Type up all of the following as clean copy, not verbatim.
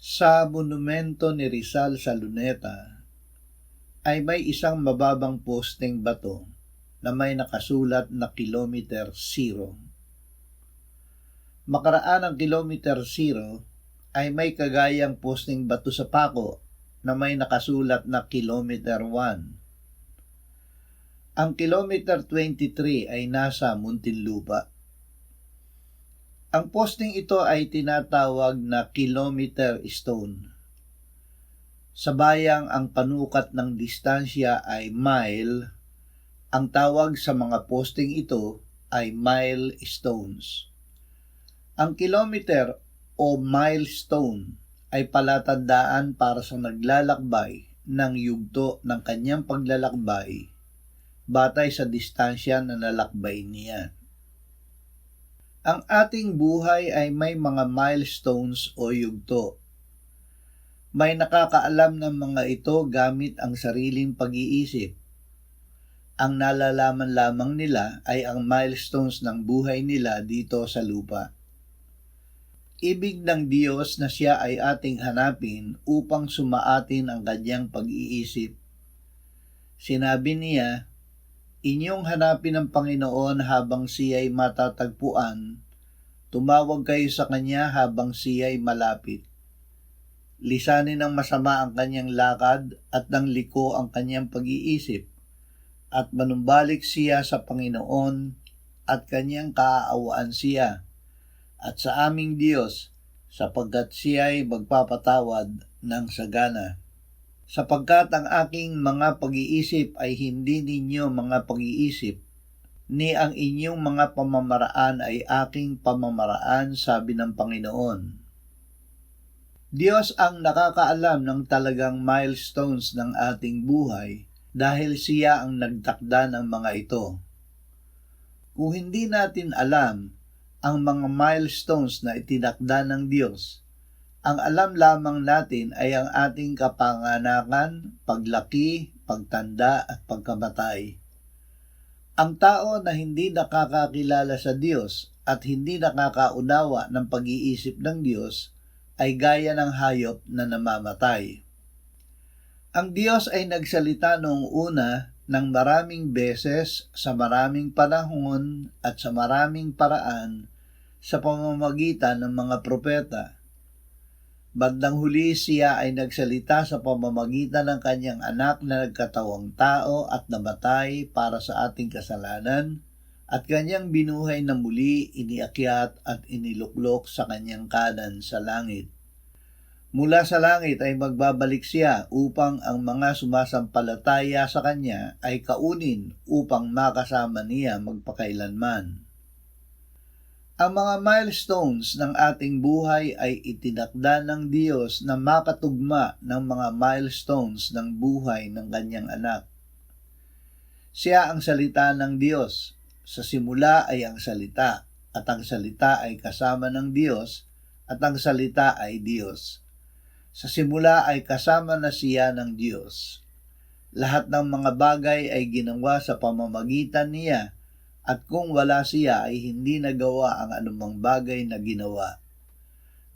Sa monumento ni Rizal sa Luneta ay may isang mababang posteng bato na may nakasulat na Kilometer Zero. Makaraan ang Kilometer Zero ay may kagayang posteng bato sa Paco na may nakasulat na Kilometer 1. Ang Kilometer 23 ay nasa Muntinlupa. Ang posting ito ay tinatawag na Kilometer Stone. Sa bayang ang panukat ng distansya ay mile, ang tawag sa mga posting ito ay milestones. Ang kilometer o milestone ay palatandaan para sa naglalakbay ng yugto ng kanyang paglalakbay batay sa distansya na nalakbay niya. Ang ating buhay ay may mga milestones o yugto. May nakakaalam ng mga ito gamit ang sariling pag-iisip. Ang nalalaman lamang nila ay ang milestones ng buhay nila dito sa lupa. Ibig ng Diyos na siya ay ating hanapin upang sumaatin ang kanyang pag-iisip. Sinabi niya, "Inyong hanapin ang Panginoon habang siya'y matatagpuan. Tumawag kayo sa kanya habang siya'y malapit. Lisanin ng masama ang kanyang lakad at ng liko ang kanyang pag-iisip, at manumbalik siya sa Panginoon at kanyang kaaawaan siya, at sa aming Diyos, sapagkat siya'y magpapatawad ng sagana. Sapagkat ang aking mga pag-iisip ay hindi ninyo mga pag-iisip, ni ang inyong mga pamamaraan ay aking pamamaraan, sabi ng Panginoon." Diyos ang nakakaalam ng talagang milestones ng ating buhay dahil siya ang nagtakda ng mga ito. Kung hindi natin alam ang mga milestones na itinakda ng Diyos, ang alam lamang natin ay ang ating kapanganakan, paglaki, pagtanda at pagkamatay. Ang tao na hindi nakakakilala sa Diyos at hindi nakakaunawa ng pag-iisip ng Diyos ay gaya ng hayop na namamatay. Ang Diyos ay nagsalita noong una ng maraming beses sa maraming panahon at sa maraming paraan sa pamamagitan ng mga propeta. Bandang huli siya ay nagsalita sa pamamagitan ng kanyang anak na nagkatawang tao at namatay para sa ating kasalanan, at kanyang binuhay na muli, iniakyat at iniluklok sa kanyang kanan sa langit. Mula sa langit ay magbabalik siya upang ang mga sumasampalataya sa kanya ay kaunin upang makasama niya magpakailanman. Ang mga milestones ng ating buhay ay itinakda ng Diyos na makatugma ng mga milestones ng buhay ng kanyang anak. Siya ang salita ng Diyos. Sa simula ay ang salita, at ang salita ay kasama ng Diyos, at ang salita ay Diyos. Sa simula ay kasama na siya ng Diyos. Lahat ng mga bagay ay ginawa sa pamamagitan niya, at kung wala siya ay hindi nagawa ang anumang bagay na ginawa.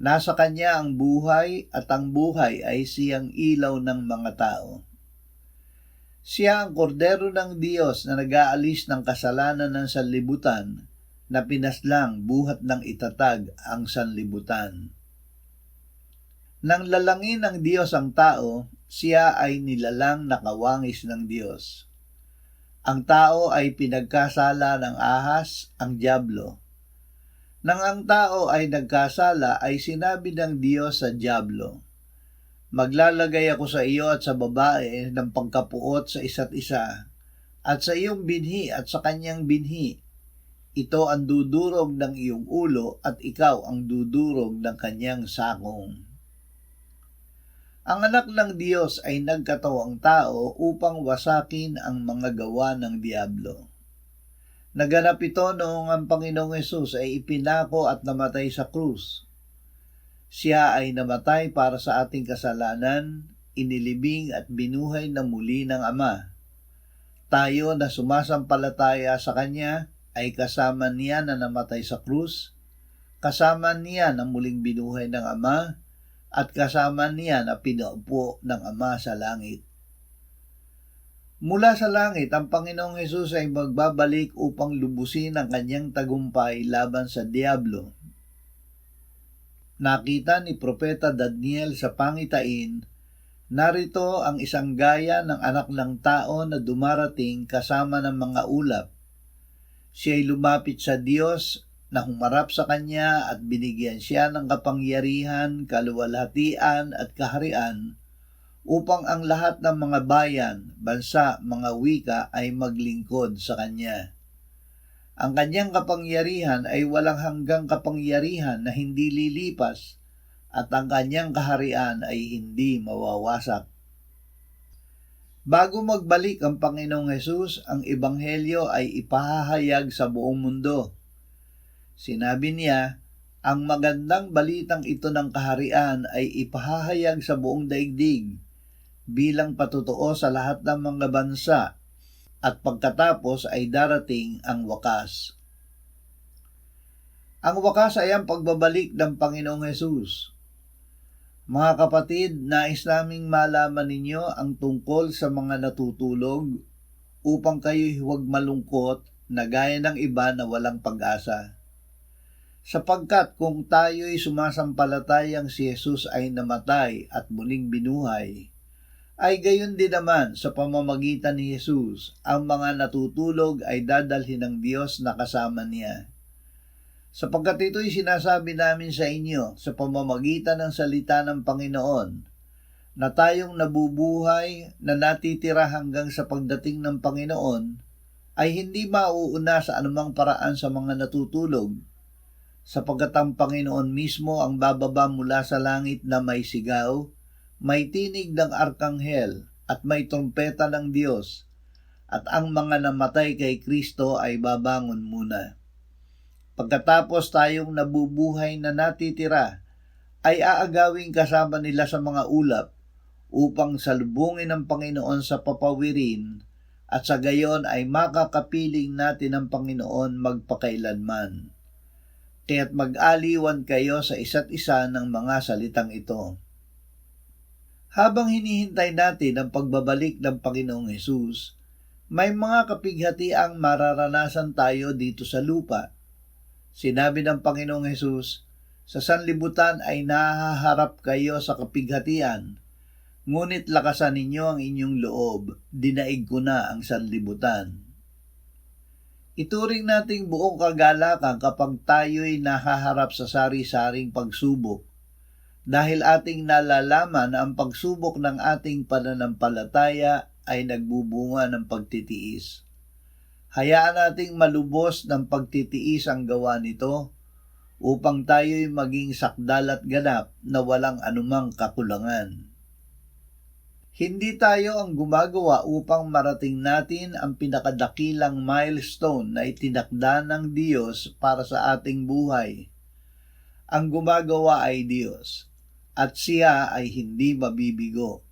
Nasa kanya ang buhay, at ang buhay ay siyang ilaw ng mga tao. Siya ang kordero ng Diyos na nag-aalis ng kasalanan ng sanlibutan, na pinaslang buhat ng itatag ang sanlibutan. Nang lalangin ng Diyos ang tao, siya ay nilalang na kawangis ng Diyos. Ang tao ay pinagkasala ng ahas, ang dyablo. Nang ang tao ay nagkasala, ay sinabi ng Diyos sa dyablo, "Maglalagay ako sa iyo at sa babae ng pagkapuot sa isa't isa, at sa iyong binhi at sa kanyang binhi. Ito ang dudurog ng iyong ulo at ikaw ang dudurog ng kanyang sakong." Ang anak ng Diyos ay nagkatawang tao upang wasakin ang mga gawa ng diablo. Naganap ito noong ang Panginoong Hesus ay ipinako at namatay sa krus. Siya ay namatay para sa ating kasalanan, inilibing at binuhay na muli ng Ama. Tayo na sumasampalataya sa Kanya ay kasama niya na namatay sa krus, kasama niya na muling binuhay ng Ama, at kasama niya na pinaupo ng Ama sa langit. Mula sa langit, ang Panginoong Hesus ay magbabalik upang lubusin ang kanyang tagumpay laban sa Diablo. Nakita ni Propeta Daniel sa pangitain, narito ang isang gaya ng anak ng tao na dumarating kasama ng mga ulap. Siya'y lumapit sa Diyos na humarap sa kanya at binigyan siya ng kapangyarihan, kaluwalhatian at kaharian upang ang lahat ng mga bayan, bansa, mga wika ay maglingkod sa kanya. Ang kanyang kapangyarihan ay walang hanggang kapangyarihan na hindi lilipas at ang kanyang kaharian ay hindi mawawasak. Bago magbalik ang Panginoong Hesus, ang Ebanghelyo ay ipahahayag sa buong mundo. Sinabi niya, ang magandang balitang ito ng kaharian ay ipahahayag sa buong daigdig bilang patotoo sa lahat ng mga bansa at pagkatapos ay darating ang wakas. Ang wakas ay ang pagbabalik ng Panginoong Hesus. Mga kapatid, nais naming malaman ninyo ang tungkol sa mga natutulog upang kayo'y huwag malungkot na gaya ng iba na walang pag-asa. Sapagkat kung tayo'y sumasampalatayang si Jesus ay namatay at muling binuhay, ay gayon din naman sa pamamagitan ni Jesus, ang mga natutulog ay dadalhin ng Diyos na kasama niya. Sapagkat ito'y sinasabi namin sa inyo sa pamamagitan ng salita ng Panginoon, na tayong nabubuhay na natitira hanggang sa pagdating ng Panginoon, ay hindi mauuna sa anumang paraan sa mga natutulog, sapagkat ang Panginoon mismo ang bababa mula sa langit na may sigaw, may tinig ng arkanghel at may trompeta ng Diyos, at ang mga namatay kay Kristo ay babangon muna. Pagkatapos tayong nabubuhay na natitira, ay aagawing kasama nila sa mga ulap upang salubungin ang Panginoon sa papawirin at sa gayon ay makakapiling natin ang Panginoon magpakailanman. Kaya't mag-aliwan kayo sa isa't isa ng mga salitang ito. Habang hinihintay natin ang pagbabalik ng Panginoong Hesus, may mga kapighatiang mararanasan tayo dito sa lupa. Sinabi ng Panginoong Hesus, sa sanlibutan ay nahaharap kayo sa kapighatian, ngunit lakasan ninyo ang inyong loob, dinaig ko na ang sanlibutan. Ituring nating buong kagalakan kapag tayo'y nahaharap sa sari-saring pagsubok, dahil ating nalalaman na ang pagsubok ng ating pananampalataya ay nagbubunga ng pagtitiis. Hayaan nating malubos ng pagtitiis ang gawa nito upang tayo'y maging sakdal at ganap na walang anumang kakulangan. Hindi tayo ang gumagawa upang marating natin ang pinakadakilang milestone na itinakda ng Diyos para sa ating buhay. Ang gumagawa ay Diyos, at siya ay hindi mabibigo.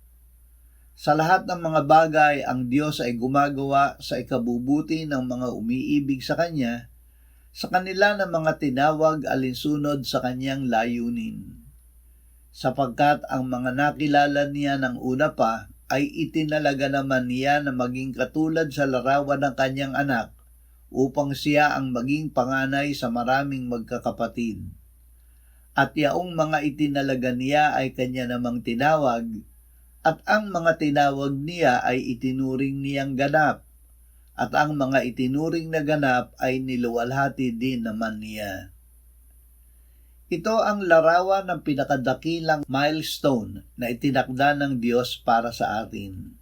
Sa lahat ng mga bagay, ang Diyos ay gumagawa sa ikabubuti ng mga umiibig sa Kanya, sa kanila ng mga tinawag alinsunod sa Kanyang layunin. Sapagkat ang mga nakilala niya ng una pa, ay itinalaga naman niya na maging katulad sa larawan ng Kanyang anak, upang siya ang maging panganay sa maraming magkakapatid. At yaong mga itinalaga niya ay Kanya namang tinawag, at ang mga tinawag niya ay itinuring niyang ganap, at ang mga itinuring na ganap ay niluwalhati din naman niya. Ito ang larawan ng pinakadakilang milestone na itinakda ng Diyos para sa atin.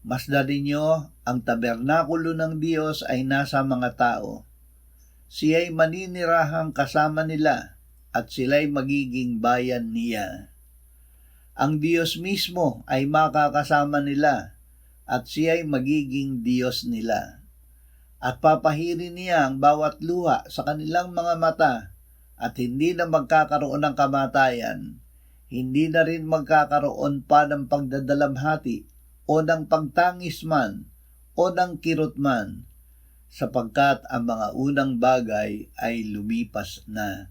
Masdan ninyo, ang tabernakulo ng Diyos ay nasa mga tao. Siya'y maninirahang kasama nila, at sila'y magiging bayan niya. Ang Diyos mismo ay makakasama nila, at siya'y magiging Diyos nila. At papahirin niya ang bawat luha sa kanilang mga mata, at hindi na magkakaroon ng kamatayan, hindi na rin magkakaroon pa ng pagdadalamhati, o ng pagtangis man, o ng kirot man, sapagkat ang mga unang bagay ay lumipas na.